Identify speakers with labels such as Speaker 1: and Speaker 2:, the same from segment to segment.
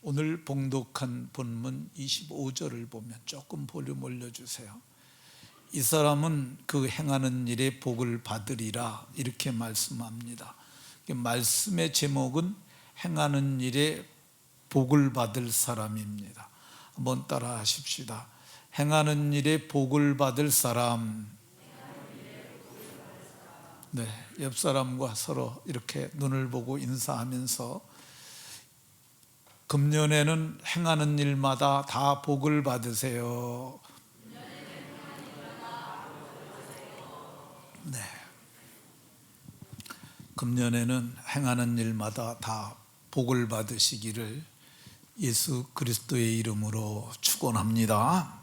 Speaker 1: 오늘 봉독한 본문 25절을 보면 조금 볼륨 올려주세요. 이 사람은 그 행하는 일에 복을 받으리라 이렇게 말씀합니다. 말씀의 제목은 행하는 일에 복을 받을 사람입니다. 한번 따라 하십시다. 행하는 일에 복을 받을 사람. 네, 옆 사람과 서로 이렇게 눈을 보고 인사하면서 금년에는 행하는 일마다 다 복을 받으세요. 네. 금년에는 행하는 일마다 다 복을 받으시기를 예수 그리스도의 이름으로 축원합니다.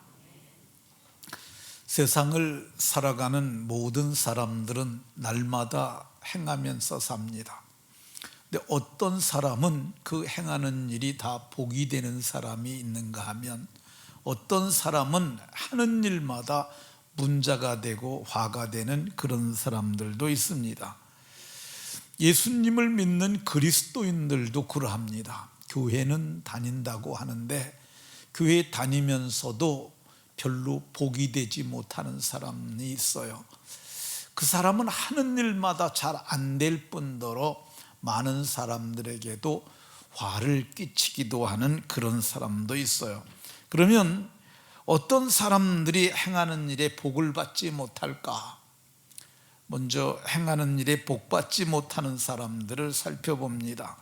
Speaker 1: 세상을 살아가는 모든 사람들은 날마다 행하면서 삽니다. 근데 어떤 사람은 그 행하는 일이 다 복이 되는 사람이 있는가 하면 어떤 사람은 하는 일마다 문제가 되고 화가 되는 그런 사람들도 있습니다. 예수님을 믿는 그리스도인들도 그러합니다. 교회는 다닌다고 하는데 교회 다니면서도 별로 복이 되지 못하는 사람이 있어요. 그 사람은 하는 일마다 잘 안 될 뿐더러 많은 사람들에게도 화를 끼치기도 하는 그런 사람도 있어요. 그러면 어떤 사람들이 행하는 일에 복을 받지 못할까? 먼저 행하는 일에 복 받지 못하는 사람들을 살펴봅니다.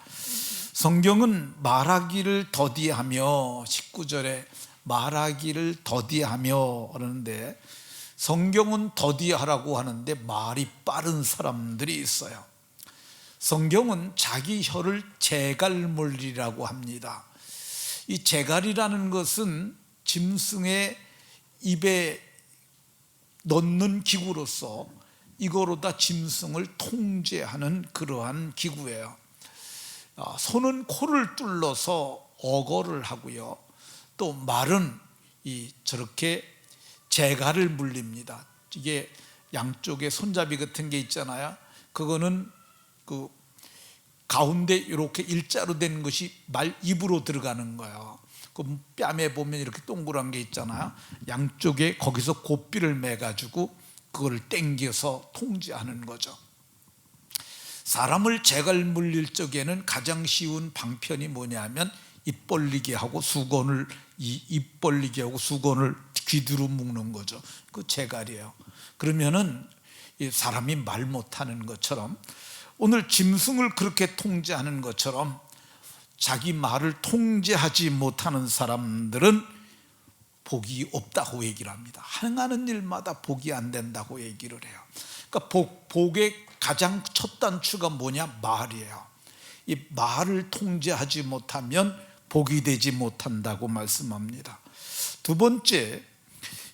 Speaker 1: 성경은 말하기를 더디하며 19절에 말하기를 더디하며 그러는데 성경은 더디하라고 하는데 말이 빠른 사람들이 있어요. 성경은 자기 혀를 재갈물이라고 합니다. 이 재갈이라는 것은 짐승의 입에 넣는 기구로서 이거로다 짐승을 통제하는 그러한 기구예요. 손은 코를 뚫러서 어거를 하고요. 또 말은 저렇게 재갈을 물립니다. 이게 양쪽에 손잡이 같은 게 있잖아요. 그거는 그 가운데 이렇게 일자로 된 것이 말 입으로 들어가는 거예요. 그 뺨에 보면 이렇게 동그란 게 있잖아요. 양쪽에 거기서 고삐를 매가지고 그걸 당겨서 통제하는 거죠. 사람을 재갈 물릴 적에는 가장 쉬운 방편이 뭐냐면 입 벌리게 하고 수건을 입 벌리게 하고 수건을 귀두로 묶는 거죠. 그 재갈이에요. 그러면은 사람이 말 못하는 것처럼 오늘 짐승을 그렇게 통제하는 것처럼 자기 말을 통제하지 못하는 사람들은 복이 없다고 얘기를 합니다. 행하는 일마다 복이 안 된다고 얘기를 해요. 그러니까 복의 가장 첫 단추가 뭐냐? 말이에요. 이 말을 통제하지 못하면 복이 되지 못한다고 말씀합니다. 두 번째,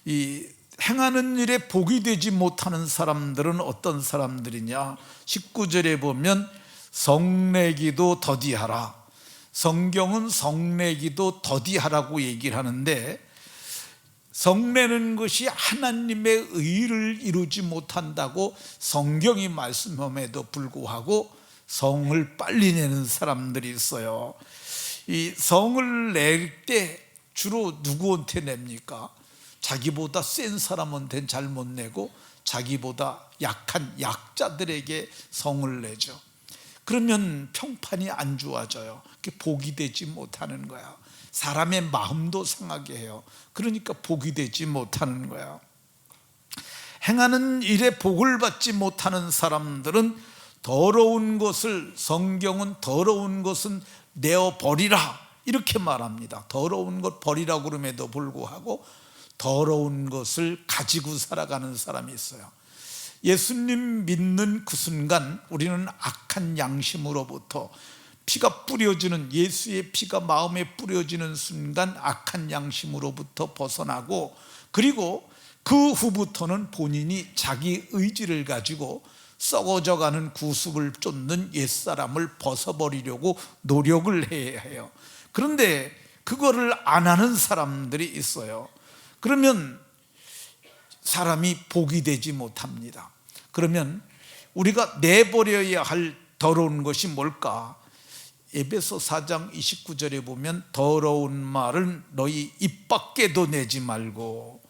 Speaker 1: 이 행하는 일에 복이 되지 못하는 사람들은 어떤 사람들이냐? 19절에 보면 성내기도 더디하라. 성경은 성내기도 더디하라고 얘기를 하는데 성내는 것이 하나님의 의를 이루지 못한다고 성경이 말씀함에도 불구하고 성을 빨리 내는 사람들이 있어요. 이 성을 낼 때 주로 누구한테 냅니까? 자기보다 센 사람한테는 잘 못 내고 자기보다 약한 약자들에게 성을 내죠. 그러면 평판이 안 좋아져요. 복이 되지 못하는 거야. 사람의 마음도 상하게 해요. 그러니까 복이 되지 못하는 거야. 행하는 일에 복을 받지 못하는 사람들은 더러운 것을, 성경은 더러운 것은 내어버리라 이렇게 말합니다. 더러운 것 버리라고 그럼에도 불구하고 더러운 것을 가지고 살아가는 사람이 있어요. 예수님 믿는 그 순간 우리는 악한 양심으로부터 피가 뿌려지는, 예수의 피가 마음에 뿌려지는 순간 악한 양심으로부터 벗어나고, 그리고 그 후부터는 본인이 자기 의지를 가지고 썩어져가는 구습을 쫓는 옛사람을 벗어버리려고 노력을 해야 해요. 그런데 그거를 안 하는 사람들이 있어요. 그러면 사람이 복이 되지 못합니다. 그러면 우리가 내버려야 할 더러운 것이 뭘까? 에베소 4장 29절에 보면 더러운 말은 너희 입 밖에도 내지 말고,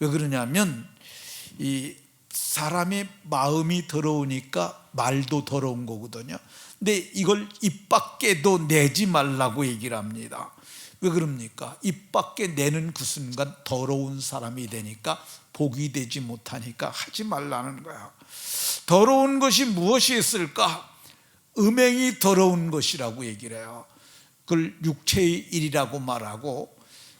Speaker 1: 왜 그러냐면 이 사람의 마음이 더러우니까 말도 더러운 거거든요. 근데 이걸 입 밖에도 내지 말라고 얘기를 합니다. 왜 그럽니까? 입 밖에 내는 그 순간 더러운 사람이 되니까 복이 되지 못하니까 하지 말라는 거야. 더러운 것이 무엇이 있을까? 음행이 더러운 것이라고 얘기를 해요. 그걸 육체의 일이라고 말하고,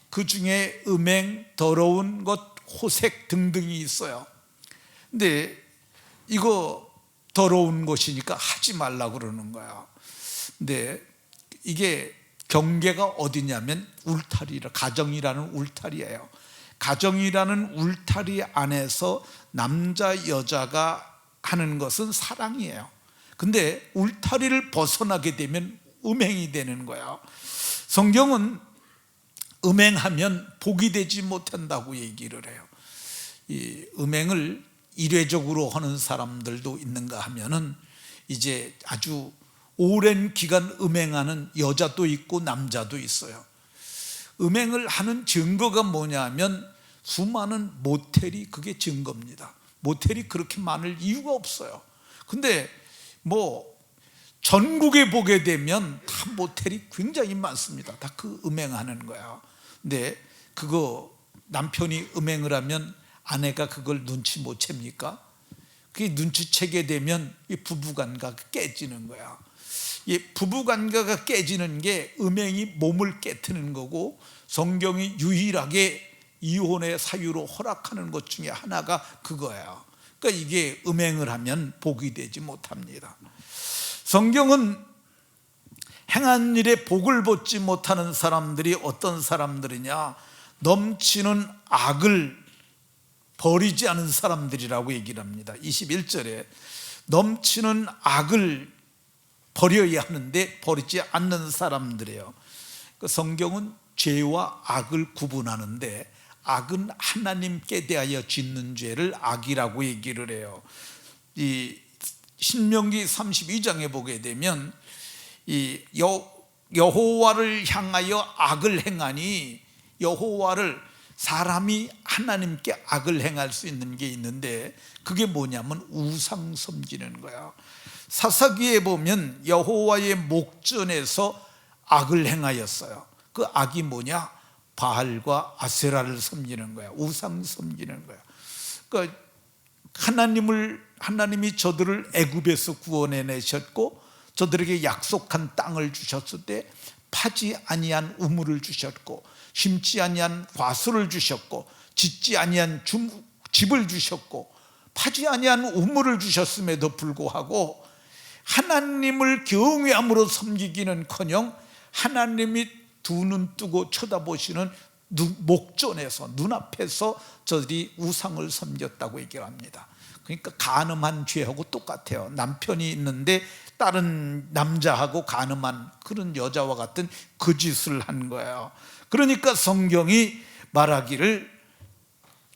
Speaker 1: 그 중에 음행, 더러운 것, 호색 등등이 있어요. 근데 이거 더러운 것이니까 하지 말라고 그러는 거야. 근데 이게 경계가 어디냐면 울타리라, 가정이라는 울타리예요. 가정이라는 울타리 안에서 남자 여자가 하는 것은 사랑이에요. 근데 울타리를 벗어나게 되면 음행이 되는 거야. 성경은 음행하면 복이 되지 못한다고 얘기를 해요. 이 음행을 일회적으로 하는 사람들도 있는가 하면은 이제 아주 오랜 기간 음행하는 여자도 있고 남자도 있어요. 음행을 하는 증거가 뭐냐면 수많은 모텔이 그게 증거입니다. 모텔이 그렇게 많을 이유가 없어요. 근데 뭐 전국에 보게 되면 다 모텔이 굉장히 많습니다. 다 그 음행하는 거야. 근데 그거 남편이 음행을 하면 아내가 그걸 눈치 못 챕니까? 그게 눈치채게 되면 이 부부관계가 깨지는 거야. 이 부부관계가 깨지는 게 음행이 몸을 깨트는 거고, 성경이 유일하게 이혼의 사유로 허락하는 것 중에 하나가 그거예요. 그러니까 이게 음행을 하면 복이 되지 못합니다. 성경은 행한 일에 복을 받지 못하는 사람들이 어떤 사람들이냐, 넘치는 악을 버리지 않은 사람들이라고 얘기를 합니다. 21절에 넘치는 악을 버려야 하는데 버리지 않는 사람들이에요. 성경은 죄와 악을 구분하는데, 악은 하나님께 대하여 짓는 죄를 악이라고 얘기를 해요. 이 신명기 32장에 보게 되면 이 여호와를 향하여 악을 행하니, 여호와를, 사람이 하나님께 악을 행할 수 있는 게 있는데 그게 뭐냐면 우상 섬기는 거야. 사사기에 보면 여호와의 목전에서 악을 행하였어요. 그 악이 뭐냐? 바알과 아세라를 섬기는 거야. 우상 섬기는 거야. 그러니까 하나님이 저들을 애굽에서 구원해 내셨고 저들에게 약속한 땅을 주셨을 때 파지 아니한 우물을 주셨고, 심지 아니한 과수를 주셨고, 짓지 아니한 집을 주셨고, 파지 아니한 우물을 주셨음에도 불구하고 하나님을 경외함으로 섬기기는커녕 하나님이 두 눈 뜨고 쳐다보시는 목전에서, 눈앞에서 저들이 우상을 섬겼다고 얘기를 합니다. 그러니까 간음한 죄하고 똑같아요. 남편이 있는데 다른 남자하고 간음한 그런 여자와 같은 그 짓을 한 거예요. 그러니까 성경이 말하기를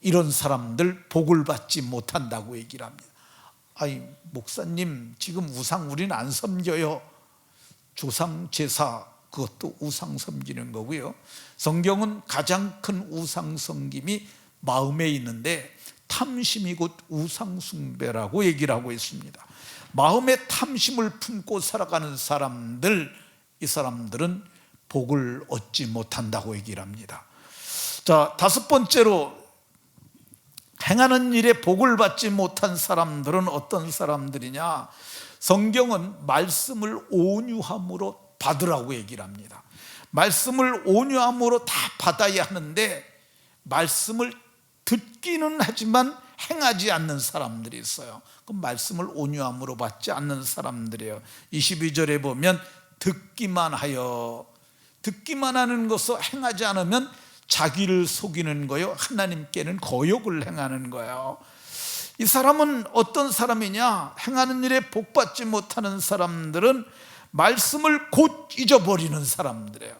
Speaker 1: 이런 사람들 복을 받지 못한다고 얘기를 합니다. 아니 목사님, 지금 우상 우리는 안 섬겨요. 조상 제사, 그것도 우상 섬기는 거고요. 성경은 가장 큰 우상 섬김이 마음에 있는데 탐심이 곧 우상 숭배라고 얘기를 하고 있습니다. 마음에 탐심을 품고 살아가는 사람들, 이 사람들은 복을 얻지 못한다고 얘기를 합니다. 자, 다섯 번째로 행하는 일에 복을 받지 못한 사람들은 어떤 사람들이냐? 성경은 말씀을 온유함으로 받으라고 얘기를 합니다. 말씀을 온유함으로 다 받아야 하는데 말씀을 듣기는 하지만 행하지 않는 사람들이 있어요. 그 말씀을 온유함으로 받지 않는 사람들이에요. 22절에 보면 듣기만 하는 것을 행하지 않으면 자기를 속이는 거요, 하나님께는 거역을 행하는 거예요. 이 사람은 어떤 사람이냐? 행하는 일에 복 받지 못하는 사람들은 말씀을 곧 잊어버리는 사람들이에요.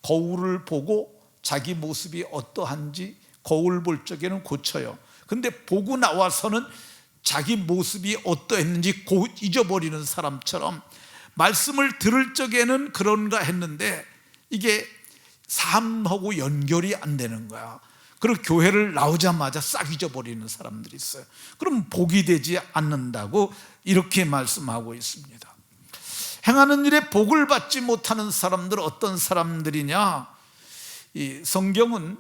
Speaker 1: 거울을 보고 자기 모습이 어떠한지 거울 볼 적에는 고쳐요. 근데 보고 나와서는 자기 모습이 어떠했는지 곧 잊어버리는 사람처럼 말씀을 들을 적에는 그런가 했는데 이게 삶하고 연결이 안 되는 거야. 그리고 교회를 나오자마자 싹 잊어버리는 사람들이 있어요. 그럼 복이 되지 않는다고 이렇게 말씀하고 있습니다. 행하는 일에 복을 받지 못하는 사람들은 어떤 사람들이냐? 이 성경은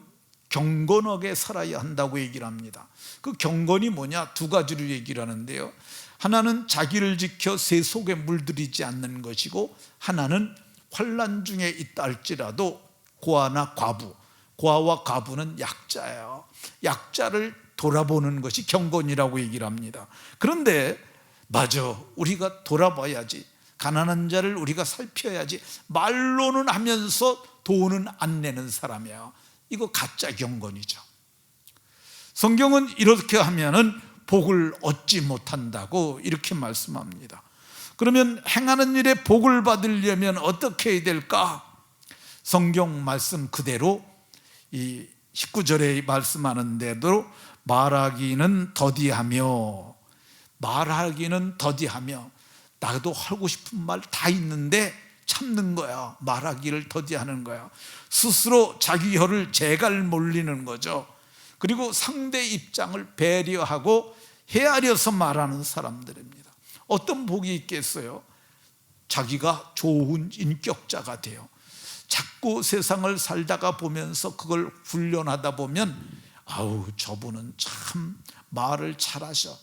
Speaker 1: 경건하게 살아야 한다고 얘기를 합니다. 그 경건이 뭐냐? 두 가지로 얘기를 하는데요, 하나는 자기를 지켜 새 속에 물들이지 않는 것이고, 하나는 환난 중에 있다 할지라도 고아나 과부, 고아와 과부는 약자예요. 약자를 돌아보는 것이 경건이라고 얘기를 합니다. 그런데 맞아, 우리가 돌아봐야지, 가난한 자를 우리가 살펴야지, 말로는 하면서 돈은 안 내는 사람이에요. 이거 가짜 경건이죠. 성경은 이렇게 하면은 복을 얻지 못한다고 이렇게 말씀합니다. 그러면 행하는 일에 복을 받으려면 어떻게 해야 될까? 성경 말씀 그대로 이 19절에 말씀하는 대로 말하기는 더디하며, 나도 하고 싶은 말 다 있는데 참는 거야. 말하기를 더디하는 거야. 스스로 자기 혀를 재갈 몰리는 거죠. 그리고 상대 입장을 배려하고 헤아려서 말하는 사람들입니다. 어떤 복이 있겠어요? 자기가 좋은 인격자가 돼요. 자꾸 세상을 살다가 보면서 그걸 훈련하다 보면, 아우, 저분은 참 말을 잘하셔,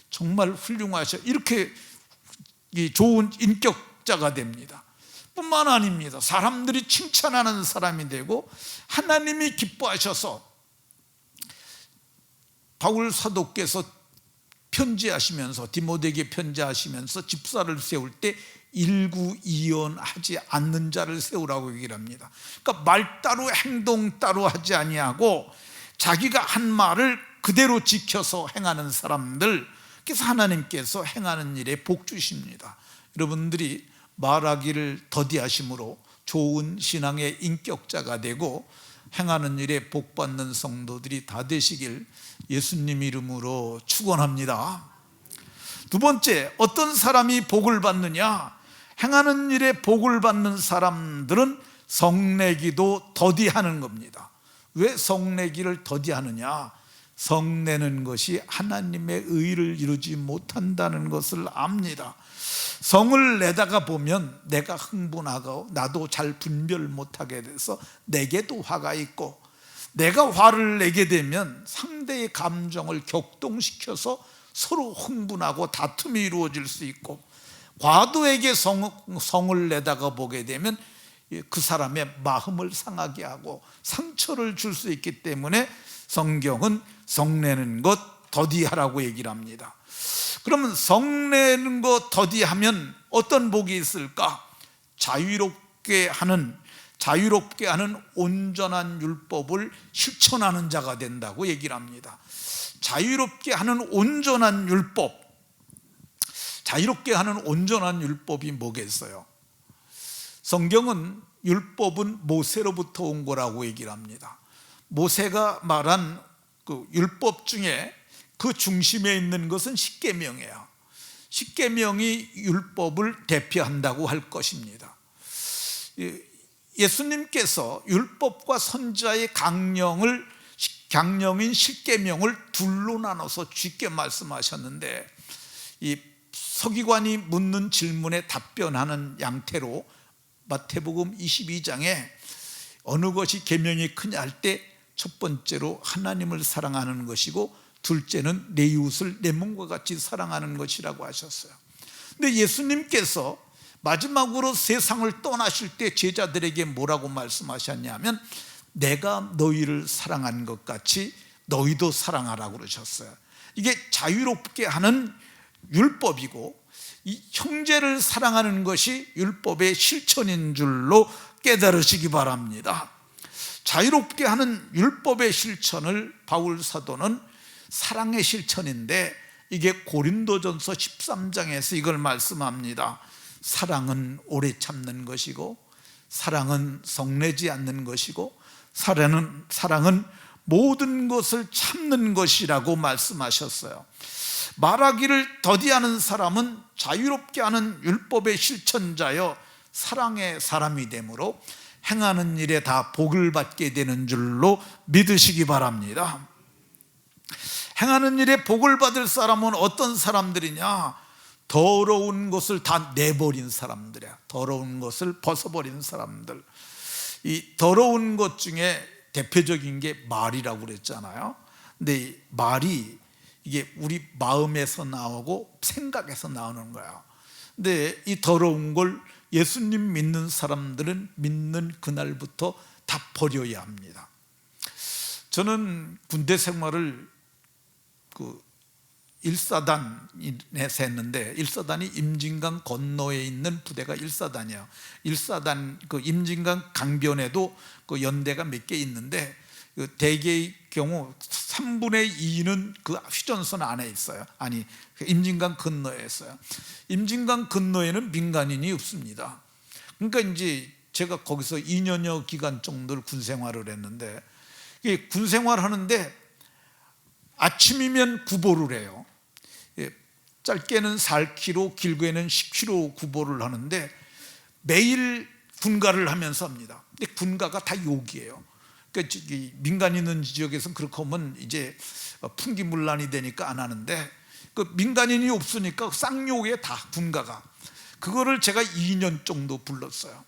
Speaker 1: 정말 훌륭하셔, 이렇게 좋은 인격자가 됩니다. 뿐만 아닙니다. 사람들이 칭찬하는 사람이 되고, 하나님이 기뻐하셔서 바울 사도께서 편지하시면서, 디모데에게 편지하시면서 집사를 세울 때 일구이연하지 않는 자를 세우라고 얘기를 합니다. 그러니까 말 따로 행동 따로 하지 아니하고 자기가 한 말을 그대로 지켜서 행하는 사람들, 그래서 하나님께서 행하는 일에 복 주십니다. 여러분들이 말하기를 더디하심으로 좋은 신앙의 인격자가 되고 행하는 일에 복 받는 성도들이 다 되시길 예수님 이름으로 축원합니다. 두 번째, 어떤 사람이 복을 받느냐? 행하는 일에 복을 받는 사람들은 성내기도 더디하는 겁니다. 왜 성내기를 더디하느냐? 성내는 것이 하나님의 의를 이루지 못한다는 것을 압니다. 성을 내다가 보면 내가 흥분하고 나도 잘 분별 못하게 돼서 내게도 화가 있고, 내가 화를 내게 되면 상대의 감정을 격동시켜서 서로 흥분하고 다툼이 이루어질 수 있고, 과도에게 성을 내다가 보게 되면 그 사람의 마음을 상하게 하고 상처를 줄 수 있기 때문에 성경은 성내는 것 더디하라고 얘기를 합니다. 그러면 성내는 것 더디하면 어떤 복이 있을까? 자유롭게 하는 온전한 율법을 실천하는 자가 된다고 얘기를 합니다. 자유롭게 하는 온전한 율법, 자유롭게 하는 온전한 율법이 뭐겠어요? 성경은 율법은 모세로부터 온 거라고 얘기를 합니다. 모세가 말한 그 율법 중에 그 중심에 있는 것은 십계명이에요. 십계명이 율법을 대표한다고 할 것입니다. 예수님께서 율법과 선지자의 강령인 십계명을 둘로 나눠서 쉽게 말씀하셨는데, 이 서기관이 묻는 질문에 답변하는 양태로 마태복음 22장에 어느 것이 계명이 크냐 할 때 첫 번째로 하나님을 사랑하는 것이고, 둘째는 내 이웃을 내 몸과 같이 사랑하는 것이라고 하셨어요. 근데 예수님께서 마지막으로 세상을 떠나실 때 제자들에게 뭐라고 말씀하셨냐면, 내가 너희를 사랑한 것 같이 너희도 사랑하라고 그러셨어요. 이게 자유롭게 하는 율법이고, 이 형제를 사랑하는 것이 율법의 실천인 줄로 깨달으시기 바랍니다. 자유롭게 하는 율법의 실천을 바울 사도는 사랑의 실천인데, 이게 고린도전서 13장에서 이걸 말씀합니다. 사랑은 오래 참는 것이고, 사랑은 성내지 않는 것이고, 사랑은 모든 것을 참는 것이라고 말씀하셨어요. 말하기를 더디하는 사람은 자유롭게 하는 율법의 실천자여 사랑의 사람이 되므로 행하는 일에 다 복을 받게 되는 줄로 믿으시기 바랍니다. 행하는 일에 복을 받을 사람은 어떤 사람들이냐? 더러운 것을 다 내버린 사람들이야. 더러운 것을 벗어버린 사람들. 이 더러운 것 중에 대표적인 게 말이라고 그랬잖아요. 근데 이 말이 이게 우리 마음에서 나오고 생각에서 나오는 거야. 근데 이 더러운 걸 예수님 믿는 사람들은 믿는 그날부터 다 버려야 합니다. 저는 군대 생활을 1사단에서 했는데, 1사단이 임진강 건너에 있는 부대가 1사단이에요. 1사단 임진강 강변에도 연대가 몇 개 있는데 대개의 경우 3분의 2는 그 휴전선 안에 있어요. 아니, 임진강 건너에 있어요. 임진강 건너에는 민간인이 없습니다. 그러니까 이제 제가 거기서 2년여 기간 정도를 군 생활을 했는데, 군 생활하는데 아침이면 구보를 해요. 짧게는 4km, 길게는 10km 구보를 하는데 매일 군가를 하면서 합니다. 근데 군가가 다 욕이에요. 그러니까 민간 있는 지역에서는 그렇게 하면 이제 풍기문란이 되니까 안 하는데, 그 민간인이 없으니까 쌍욕에 다 군가가. 그거를 제가 2년 정도 불렀어요.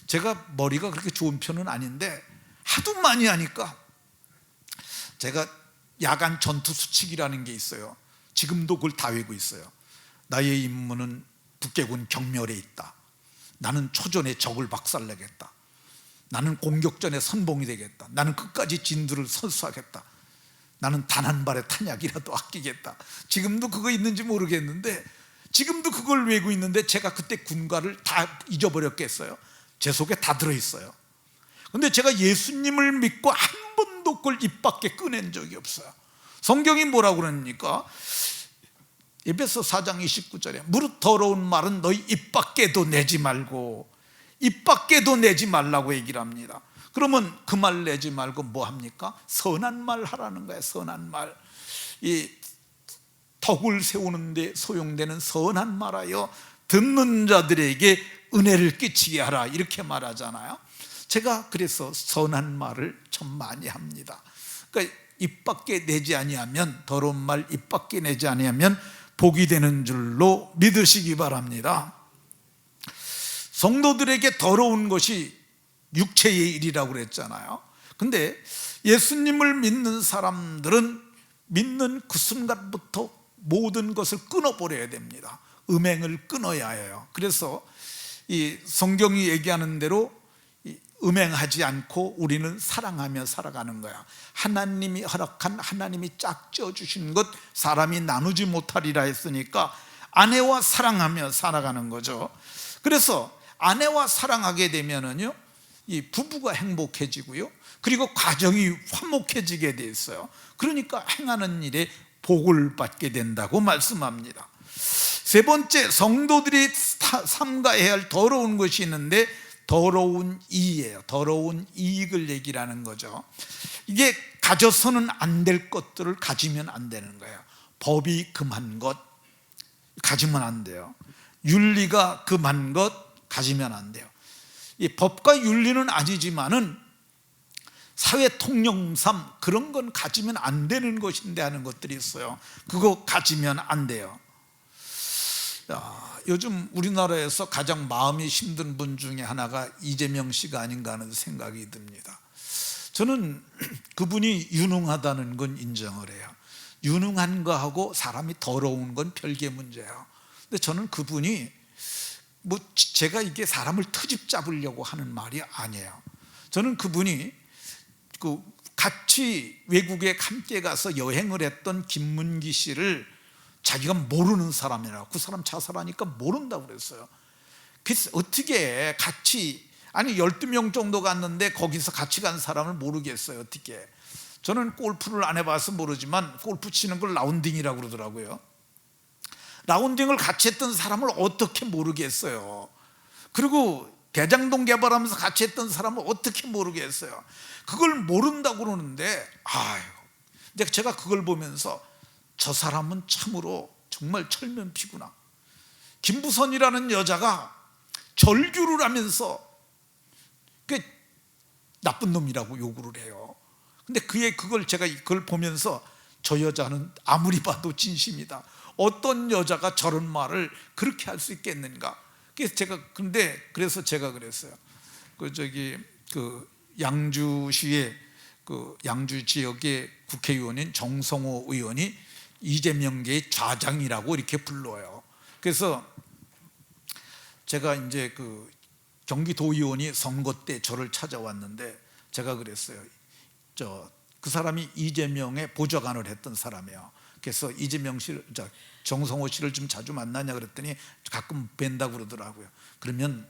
Speaker 1: 제가 머리가 그렇게 좋은 편은 아닌데 하도 많이 하니까, 제가 야간 전투 수칙이라는 게 있어요. 지금도 그걸 다 외우고 있어요. 나의 임무는 북계군 경멸에 있다. 나는 초전에 적을 박살내겠다. 나는 공격전에 선봉이 되겠다. 나는 끝까지 진두를 선수하겠다. 나는 단 한 발의 탄약이라도 아끼겠다. 지금도 그거 있는지 모르겠는데, 지금도 그걸 외우고 있는데 제가 그때 군가를 다 잊어버렸겠어요? 제 속에 다 들어있어요. 근데 제가 예수님을 믿고 한 번도 그걸 입 밖에 꺼낸 적이 없어요. 성경이 뭐라고 그러니까 에베소 4장 29절에 무릇 더러운 말은 너희 입 밖에도 내지 말고, 입 밖에도 내지 말라고 얘기를 합니다. 그러면 그 말 내지 말고 뭐 합니까? 선한 말 하라는 거예요. 선한 말. 이 덕을 세우는데 소용되는 선한 말하여 듣는 자들에게 은혜를 끼치게 하라, 이렇게 말하잖아요. 제가 그래서 선한 말을 참 많이 합니다. 그러니까 입 밖에 내지 아니하면, 더러운 말 입 밖에 내지 아니하면 복이 되는 줄로 믿으시기 바랍니다. 성도들에게 더러운 것이 육체의 일이라고 그랬잖아요. 근데 예수님을 믿는 사람들은 믿는 그 순간부터 모든 것을 끊어버려야 됩니다. 음행을 끊어야 해요. 그래서 이 성경이 얘기하는 대로 음행하지 않고 우리는 사랑하며 살아가는 거야. 하나님이 허락한, 하나님이 짝지어 주신 것 사람이 나누지 못하리라 했으니까 아내와 사랑하며 살아가는 거죠. 그래서 아내와 사랑하게 되면은요, 이 부부가 행복해지고요, 그리고 가정이 화목해지게 돼 있어요. 그러니까 행하는 일에 복을 받게 된다고 말씀합니다. 세 번째, 성도들이 삼가해야 할 더러운 것이 있는데, 더러운 이익이에요. 더러운 이익을 얘기하는 거죠. 이게 가져서는 안 될 것들을 가지면 안 되는 거예요. 법이 금한 것 가지면 안 돼요. 윤리가 금한 것 가지면 안 돼요. 이 법과 윤리는 아니지만은 사회 통념상 그런 건 가지면 안 되는 것인데 하는 것들이 있어요. 그거 가지면 안 돼요. 요즘 우리나라에서 가장 마음이 힘든 분 중에 하나가 이재명 씨가 아닌가 하는 생각이 듭니다. 저는 그분이 유능하다는 건 인정을 해요. 유능한 거하고 사람이 더러운 건 별개 문제예요. 근데 저는 그분이 뭐 제가 이게 사람을 트집 잡으려고 하는 말이 아니에요. 저는 그분이 같이 외국에 함께 가서 여행을 했던 김문기 씨를 자기가 모르는 사람이라고, 그 사람 자살하니까 모른다고 그랬어요. 그래서 어떻게 같이, 아니 12명 정도 갔는데 거기서 같이 간 사람을 모르겠어요. 어떻게. 저는 골프를 안 해봐서 모르지만 골프 치는 걸 라운딩이라고 그러더라고요. 라운딩을 같이 했던 사람을 어떻게 모르겠어요. 그리고 대장동 개발하면서 같이 했던 사람은 어떻게 모르겠어요. 그걸 모른다고 그러는데, 아유, 근데 제가 그걸 보면서 저 사람은 참으로 정말 철면피구나. 김부선이라는 여자가 절규를 하면서 그 나쁜 놈이라고 요구를 해요. 근데 제가 그걸 보면서 저 여자는 아무리 봐도 진심이다. 어떤 여자가 저런 말을 그렇게 할 수 있겠는가? 그래서 제가 그랬어요. 양주시의 양주 지역의 국회의원인 정성호 의원이 이재명계의 좌장이라고 이렇게 불러요. 그래서 제가 이제 경기도의원이 선거 때 저를 찾아왔는데 제가 그랬어요. 그 사람이 이재명의 보좌관을 했던 사람이에요. 그래서 정성호 씨를 좀 자주 만나냐 그랬더니 가끔 뵌다고 그러더라고요. 그러면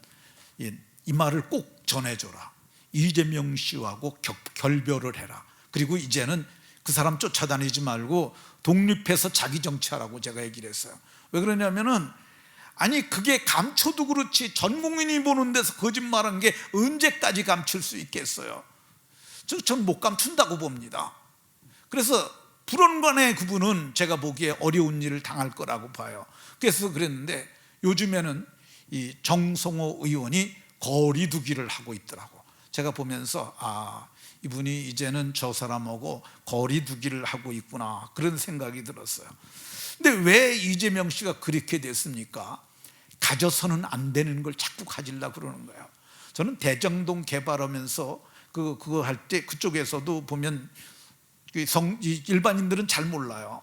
Speaker 1: 이 말을 꼭 전해줘라. 이재명 씨하고 결별을 해라. 그리고 이제는 그 사람 쫓아다니지 말고 독립해서 자기 정치하라고 제가 얘기를 했어요. 왜 그러냐면은 아니 그게 감춰도 그렇지 전 국민이 보는 데서 거짓말한 게 언제까지 감출 수 있겠어요? 전 못 감춘다고 봅니다. 그래서 불언관의 그분은 제가 보기에 어려운 일을 당할 거라고 봐요. 그래서 그랬는데 요즘에는 이 정성호 의원이 거리 두기를 하고 있더라고. 제가 보면서 이분이 이제는 저 사람하고 거리 두기를 하고 있구나 그런 생각이 들었어요. 근데 왜 이재명 씨가 그렇게 됐습니까? 가져서는 안 되는 걸 자꾸 가지려고 그러는 거예요. 저는 대장동 개발하면서 그거 할 때 그쪽에서도 보면 일반인들은 잘 몰라요.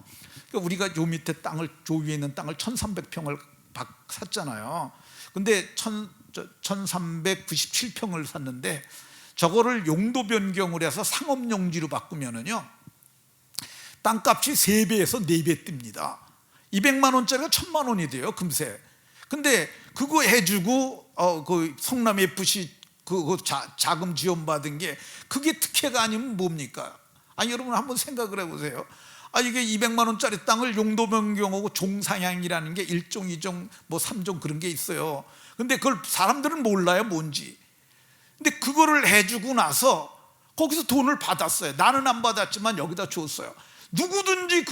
Speaker 1: 그러니까 우리가 요 밑에 저 위에 있는 땅을 1300평을 샀잖아요. 근데 1397평을 샀는데 저거를 용도 변경을 해서 상업용지로 바꾸면은요 땅값이 3배에서 4배 뜹니다. 200만 원짜리가 1000만 원이 돼요 금세. 근데 그거 해주고 그 성남 FC 자금 지원받은 게 그게 특혜가 아니면 뭡니까? 여러분 한번 생각을 해보세요. 이게 200만 원짜리 땅을 용도 변경하고 종상향이라는 게 1종, 2종, 3종 그런 게 있어요. 근데 그걸 사람들은 몰라요 뭔지. 근데 그거를 해주고 나서 거기서 돈을 받았어요. 나는 안 받았지만 여기다 줬어요. 누구든지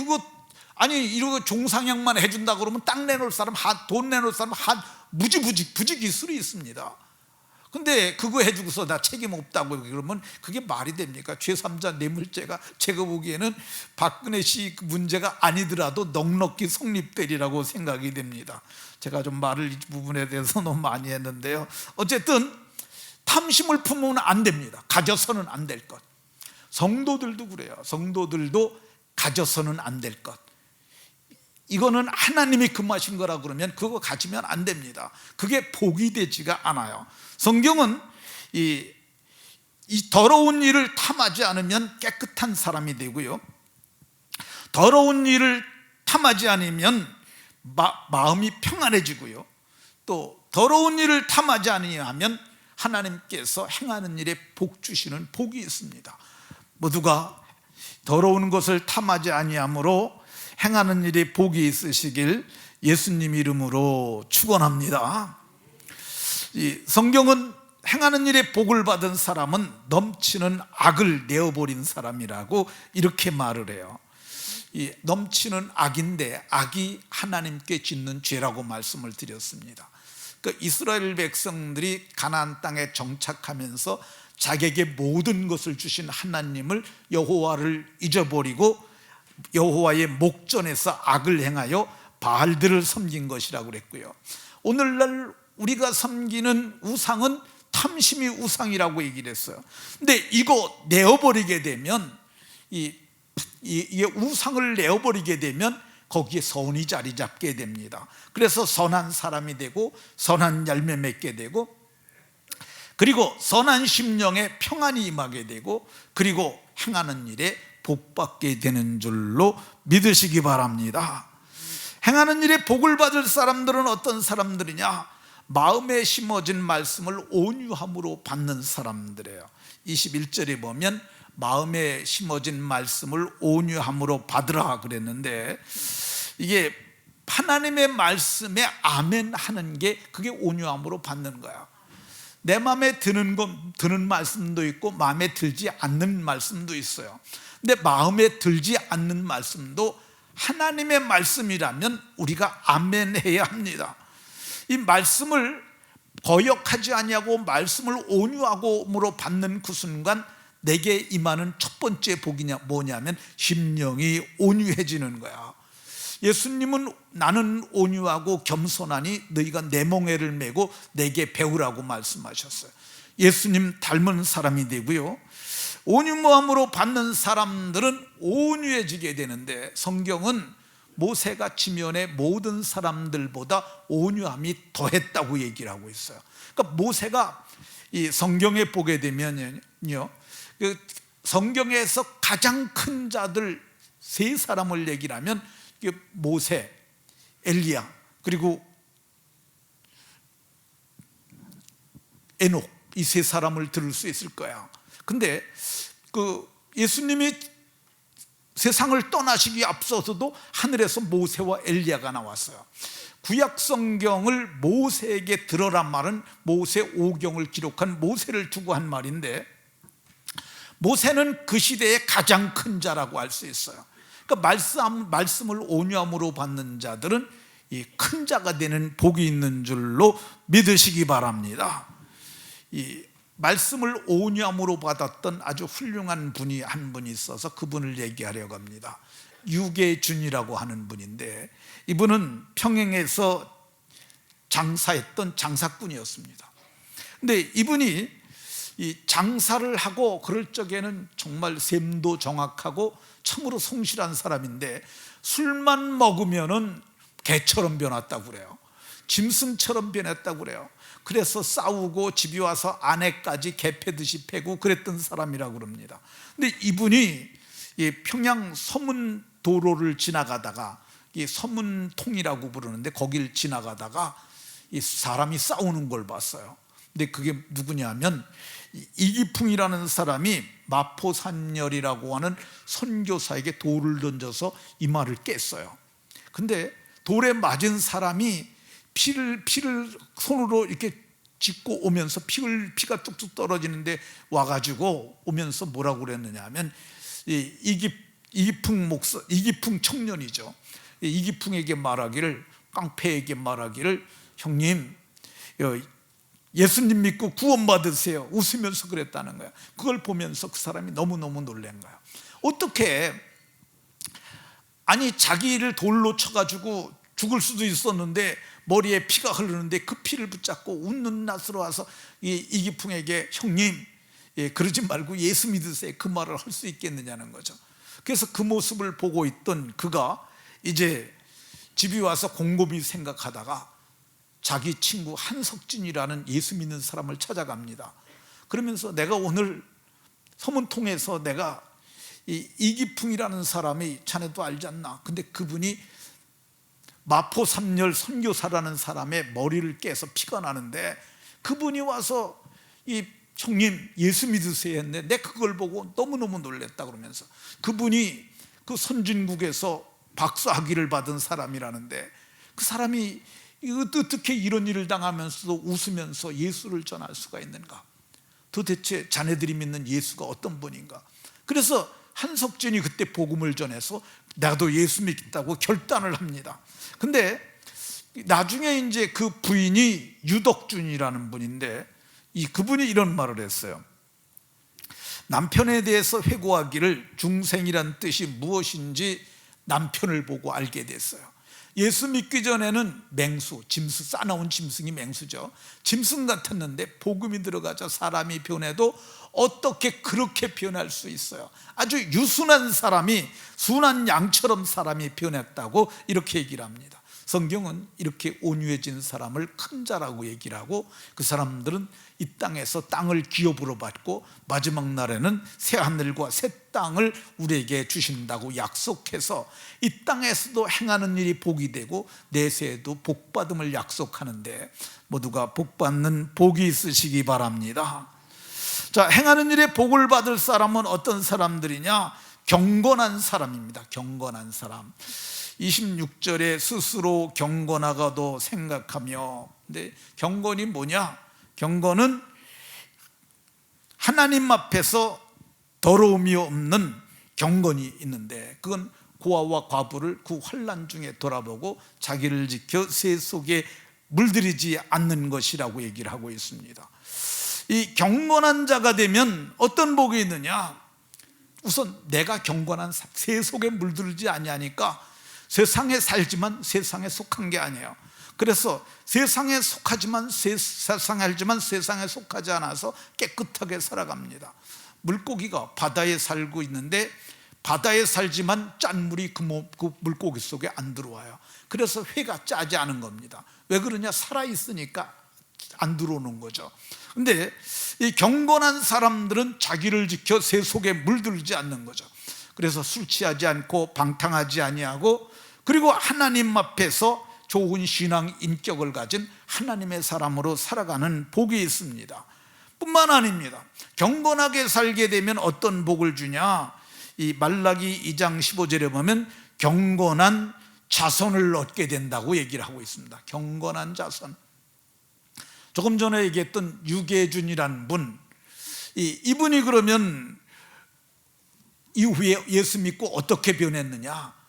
Speaker 1: 이러고 종상향만 해준다 그러면 땅 내놓을 사람, 돈 내놓을 사람 부지기수로 있습니다. 근데 그거 해주고서 나 책임 없다고 그러면 그게 말이 됩니까? 제3자 뇌물죄가 제가 보기에는 박근혜 씨 문제가 아니더라도 넉넉히 성립되리라고 생각이 됩니다. 제가 좀 말을 이 부분에 대해서 너무 많이 했는데요. 어쨌든 탐심을 품으면 안 됩니다. 가져서는 안 될 것. 성도들도 그래요. 성도들도 가져서는 안 될 것. 이거는 하나님이 금하신 거라 그러면 그거 가지면 안 됩니다. 그게 복이 되지가 않아요. 성경은 이 더러운 일을 탐하지 않으면 깨끗한 사람이 되고요, 더러운 일을 탐하지 않으면 마음이 평안해지고요, 또 더러운 일을 탐하지 않으면 하나님께서 행하는 일에 복 주시는 복이 있습니다. 모두가 더러운 것을 탐하지 아니함으로 행하는 일에 복이 있으시길 예수님 이름으로 축원합니다. 이 성경은 행하는 일에 복을 받은 사람은 넘치는 악을 내어버린 사람이라고 이렇게 말을 해요. 이 넘치는 악인데 악이 하나님께 짓는 죄라고 말씀을 드렸습니다. 그러니까 이스라엘 백성들이 가나안 땅에 정착하면서 자기에게 모든 것을 주신 하나님을 여호와를 잊어버리고 여호와의 목전에서 악을 행하여 바알들을 섬긴 것이라고 그랬고요, 오늘날 우리가 섬기는 우상은 탐심이 우상이라고 얘기를 했어요. 근데 이거 내어버리게 되면 이게 우상을 내어버리게 되면 거기에 선이 자리 잡게 됩니다. 그래서 선한 사람이 되고 선한 열매 맺게 되고, 그리고 선한 심령에 평안이 임하게 되고, 그리고 행하는 일에 복받게 되는 줄로 믿으시기 바랍니다. 행하는 일에 복을 받을 사람들은 어떤 사람들이냐? 마음에 심어진 말씀을 온유함으로 받는 사람들이에요. 21절에 보면 마음에 심어진 말씀을 온유함으로 받으라 그랬는데, 이게 하나님의 말씀에 아멘 하는 게 그게 온유함으로 받는 거야. 내 마음에 드는 말씀도 있고 마음에 들지 않는 말씀도 있어요. 근데 마음에 들지 않는 말씀도 하나님의 말씀이라면 우리가 아멘 해야 합니다. 이 말씀을 거역하지 아니하고 말씀을 온유함으로 받는 그 순간 내게 임하는 첫 번째 복이 뭐냐면 심령이 온유해지는 거야. 예수님은 나는 온유하고 겸손하니 너희가 내 멍에를 메고 내게 배우라고 말씀하셨어요. 예수님 닮은 사람이 되고요, 온유함으로 받는 사람들은 온유해지게 되는데, 성경은 모세가 지면의 모든 사람들보다 온유함이 더했다고 얘기를 하고 있어요. 그러니까 모세가 이 성경에 보게 되면요, 그 성경에서 가장 큰 자들 세 사람을 얘기를 하면 모세, 엘리야, 그리고 에녹, 이 세 사람을 들을 수 있을 거야. 근데 그 예수님이 세상을 떠나시기 앞서서도 하늘에서 모세와 엘리야가 나왔어요. 구약 성경을 모세에게 들어란 말은 모세 오경을 기록한 모세를 두고 한 말인데, 모세는 그 시대의 가장 큰 자라고 할 수 있어요. 그러니까 말씀을 온유함으로 받는 자들은 이 큰 자가 되는 복이 있는 줄로 믿으시기 바랍니다. 이 말씀을 온유함으로 받았던 아주 훌륭한 분이 한 분이 있어서 그분을 얘기하려고 합니다. 유계준이라고 하는 분인데, 이분은 평양에서 장사했던 장사꾼이었습니다. 근데 이분이 이 장사를 하고 그럴 적에는 정말 셈도 정확하고 참으로 성실한 사람인데, 술만 먹으면은 개처럼 변했다고 그래요. 짐승처럼 변했다고 그래요. 그래서 싸우고 집에 와서 아내까지 개 패듯이 패고 그랬던 사람이라고 그럽니다. 근데 이분이 이 평양 서문도로를 지나가다가, 이 서문통이라고 부르는데 거길 지나가다가 이 사람이 싸우는 걸 봤어요. 근데 그게 누구냐면 이기풍이라는 사람이 마포산열이라고 하는 선교사에게 돌을 던져서 이마를 깼어요. 근데 돌에 맞은 사람이 피를 손으로 이렇게 짚고 오면서 피가 뚝뚝 떨어지는데 와가지고 오면서 뭐라고 그랬느냐 하면, 이기풍 청년이죠. 이기풍에게 말하기를, 깡패에게 말하기를, 형님 예수님 믿고 구원받으세요, 웃으면서 그랬다는 거야. 그걸 보면서 그 사람이 너무너무 놀란 거야. 어떻게, 아니 자기를 돌로 쳐가지고 죽을 수도 있었는데 머리에 피가 흐르는데 그 피를 붙잡고 웃는 낯으로 와서 이기풍에게 형님, 그러지 말고 예수 믿으세요, 그 말을 할 수 있겠느냐는 거죠. 그래서 그 모습을 보고 있던 그가 이제 집에 와서 곰곰이 생각하다가 자기 친구 한석진이라는 예수 믿는 사람을 찾아갑니다. 그러면서 내가 오늘 서문통에서 내가 이기풍이라는 사람이, 자네도 알지 않나? 근데 그분이 마포삼열 선교사라는 사람의 머리를 깨서 피가 나는데, 그분이 와서 형님 예수 믿으세요 했는데 내가 그걸 보고 너무너무 놀랬다 그러면서, 그분이 그 선진국에서 박사학위를 받은 사람이라는데, 그 사람이 어떻게 이런 일을 당하면서도 웃으면서 예수를 전할 수가 있는가? 도대체 자네들이 믿는 예수가 어떤 분인가? 그래서 한석진이 그때 복음을 전해서 나도 예수 믿겠다고 결단을 합니다. 근데 나중에 이제 그 부인이 유덕준이라는 분인데, 그분이 이런 말을 했어요. 남편에 대해서 회고하기를 중생이란 뜻이 무엇인지 남편을 보고 알게 됐어요. 예수 믿기 전에는 맹수, 짐승, 싸나운 짐승이 맹수죠. 짐승 같았는데 복음이 들어가자 사람이 변해도 어떻게 그렇게 변할 수 있어요? 아주 유순한 사람이 순한 양처럼 사람이 변했다고 이렇게 얘기를 합니다. 성경은 이렇게 온유해진 사람을 큰 자라고 얘기를 하고, 그 사람들은 이 땅에서 땅을 기업으로 받고 마지막 날에는 새 하늘과 새 땅을 우리에게 주신다고 약속해서 이 땅에서도 행하는 일이 복이 되고 내세에도 복받음을 약속하는데, 모두가 복받는 복이 있으시기 바랍니다. 자, 행하는 일에 복을 받을 사람은 어떤 사람들이냐? 경건한 사람입니다. 경건한 사람. 26절에 스스로 경건하가도 생각하며. 근데 경건이 뭐냐? 경건은 하나님 앞에서 더러움이 없는 경건이 있는데, 그건 고아와 과부를 그 환난 중에 돌아보고 자기를 지켜 새 속에 물들이지 않는 것이라고 얘기를 하고 있습니다. 이 경건한 자가 되면 어떤 복이 있느냐? 우선 내가 경건한 새 속에 물들지 아니하니까 세상에 살지만 세상에 속한 게 아니에요. 그래서 세상에 속하지만 세상에 알지만 세상에 속하지 않아서 깨끗하게 살아갑니다. 물고기가 바다에 살고 있는데 바다에 살지만 짠물이 그 물고기 속에 안 들어와요. 그래서 회가 짜지 않은 겁니다. 왜 그러냐? 살아있으니까 안 들어오는 거죠. 근데 이 경건한 사람들은 자기를 지켜 새 속에 물들지 않는 거죠. 그래서 술 취하지 않고 방탕하지 아니하고, 그리고 하나님 앞에서 좋은 신앙 인격을 가진 하나님의 사람으로 살아가는 복이 있습니다. 뿐만 아닙니다. 경건하게 살게 되면 어떤 복을 주냐? 이 말라기 2장 15절에 보면 경건한 자손을 얻게 된다고 얘기를 하고 있습니다. 경건한 자손. 조금 전에 얘기했던 유계준이라는 분, 이분이 그러면 이후에 예수 믿고 어떻게 변했느냐?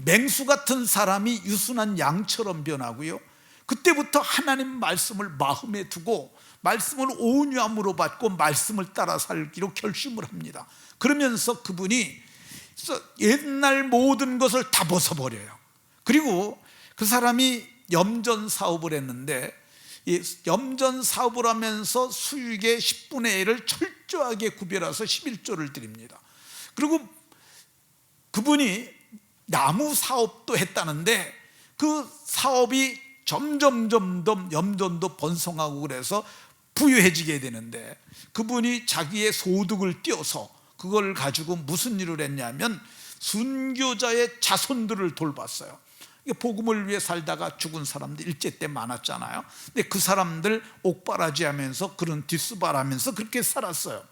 Speaker 1: 맹수 같은 사람이 유순한 양처럼 변하고요, 그때부터 하나님 말씀을 마음에 두고 말씀을 온유함으로 받고 말씀을 따라 살기로 결심을 합니다. 그러면서 그분이 옛날 모든 것을 다 벗어버려요. 그리고 그 사람이 염전 사업을 했는데, 이 염전 사업을 하면서 수익의 10분의 1을 철저하게 구별해서 11조를 드립니다. 그리고 그분이 나무 사업도 했다는데 그 사업이 점점 염전도 번성하고 그래서 부유해지게 되는데, 그분이 자기의 소득을 띄어서 그걸 가지고 무슨 일을 했냐면 순교자의 자손들을 돌봤어요. 복음을 위해 살다가 죽은 사람들 일제 때 많았잖아요. 근데 그 사람들 옥바라지 하면서 그런 뒷수발하면서 그렇게 살았어요.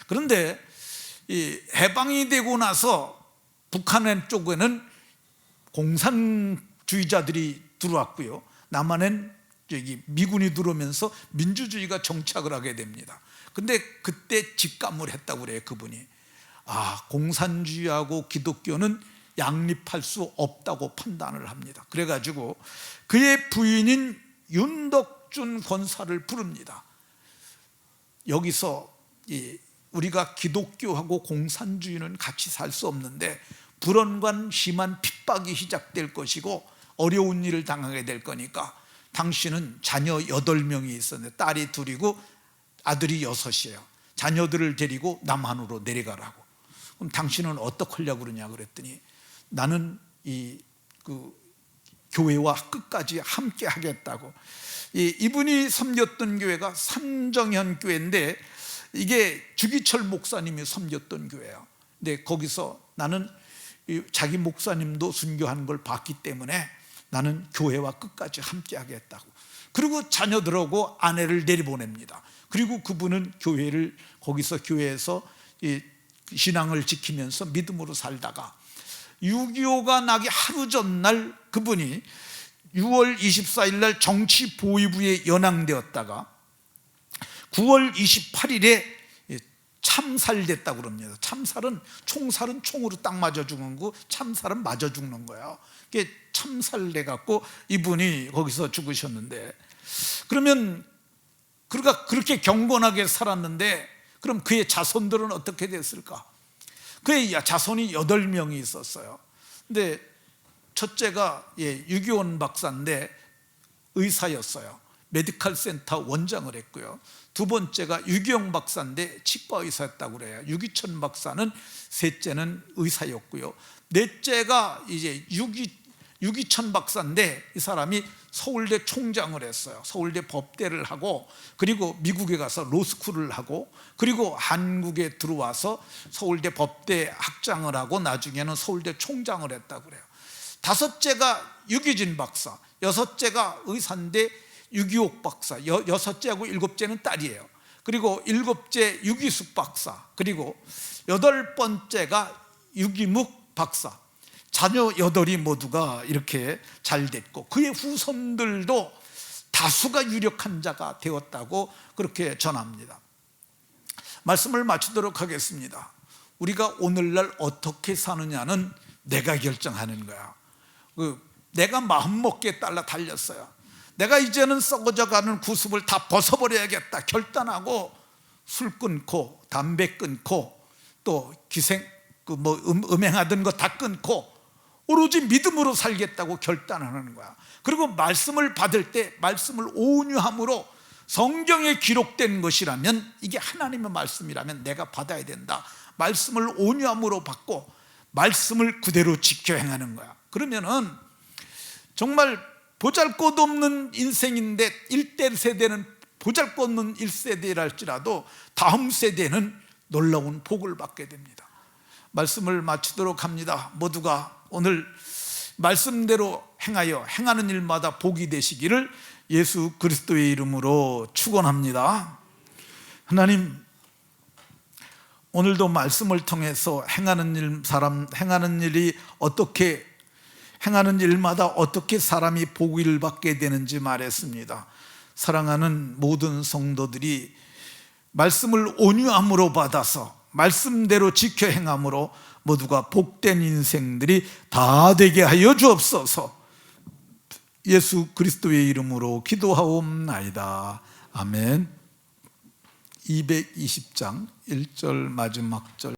Speaker 1: 그런데 이 해방이 되고 나서 북한 쪽에는 공산주의자들이 들어왔고요, 남한엔 미군이 들어오면서 민주주의가 정착을 하게 됩니다. 근데 그때 직감을 했다고 그래요. 그분이 공산주의하고 기독교는 양립할 수 없다고 판단을 합니다. 그래가지고 그의 부인인 윤덕준 권사를 부릅니다. 여기서 우리가 기독교하고 공산주의는 같이 살 수 없는데 불언관 심한 핍박이 시작될 것이고 어려운 일을 당하게 될 거니까 당신은 자녀 8명이 있었는데 딸이 2이고 아들이 6이에요. 자녀들을 데리고 남한으로 내려가라고. 그럼 당신은 어떻게 하려고 그러냐 그랬더니, 나는 그 교회와 끝까지 함께 하겠다고. 이분이 섬겼던 교회가 삼정현 교회인데 이게 주기철 목사님이 섬겼던 교회예요. 근데 거기서 나는 자기 목사님도 순교한 걸 봤기 때문에 나는 교회와 끝까지 함께 하겠다고. 그리고 자녀들하고 아내를 내려보냅니다. 그리고 그분은 거기서 교회에서 신앙을 지키면서 믿음으로 살다가 6.25가 나기 하루 전날 그분이 6월 24일 날 정치보위부에 연항되었다가 9월 28일에 참살됐다고 그럽니다. 총살은 총으로 딱 맞아 죽는 거, 참살은 맞아 죽는 거예요. 그게 참살돼 갖고 이분이 거기서 죽으셨는데, 그러면 그가 그렇게 경건하게 살았는데 그럼 그의 자손들은 어떻게 됐을까? 그의 자손이 8명이 있었어요. 근데 첫째가 유기원 박사인데 의사였어요. 메디컬 센터 원장을 했고요. 두 번째가 유기영 박사인데 치과 의사였다고 그래요. 유기천 박사는 셋째는 의사였고요. 넷째가 이제 유기천 박사인데 이 사람이 서울대 총장을 했어요. 서울대 법대를 하고, 그리고 미국에 가서 로스쿨을 하고, 그리고 한국에 들어와서 서울대 법대 학장을 하고 나중에는 서울대 총장을 했다고 그래요. 다섯째가 유기진 박사, 여섯째가 의사인데 유기옥 박사, 여섯째하고 일곱째는 딸이에요. 그리고 일곱째 유기숙 박사, 그리고 8번째가 유기묵 박사. 자녀 8이 모두가 이렇게 잘 됐고, 그의 후손들도 다수가 유력한 자가 되었다고 그렇게 전합니다. 말씀을 마치도록 하겠습니다. 우리가 오늘날 어떻게 사느냐는 내가 결정하는 거야. 내가 마음먹기에 따라 달렸어요. 내가 이제는 썩어져가는 구습을 다 벗어버려야겠다 결단하고 술 끊고 담배 끊고 또 음행하던 거 다 끊고 오로지 믿음으로 살겠다고 결단하는 거야. 그리고 말씀을 받을 때 말씀을 온유함으로, 성경에 기록된 것이라면, 이게 하나님의 말씀이라면 내가 받아야 된다. 말씀을 온유함으로 받고 말씀을 그대로 지켜 행하는 거야. 그러면은 정말 보잘것없는 인생인데 1대 세대는 보잘것없는 1세대랄지라도 다음 세대는 놀라운 복을 받게 됩니다. 말씀을 마치도록 합니다. 모두가 오늘 말씀대로 행하여 행하는 일마다 복이 되시기를 예수 그리스도의 이름으로 축원합니다. 하나님, 오늘도 말씀을 통해서 행하는 일마다 어떻게 사람이 복을 받게 되는지 말했습니다. 사랑하는 모든 성도들이 말씀을 온유함으로 받아서 말씀대로 지켜 행함으로 모두가 복된 인생들이 다 되게 하여 주옵소서. 예수 그리스도의 이름으로 기도하옵나이다. 아멘. 220장 1절 마지막 절.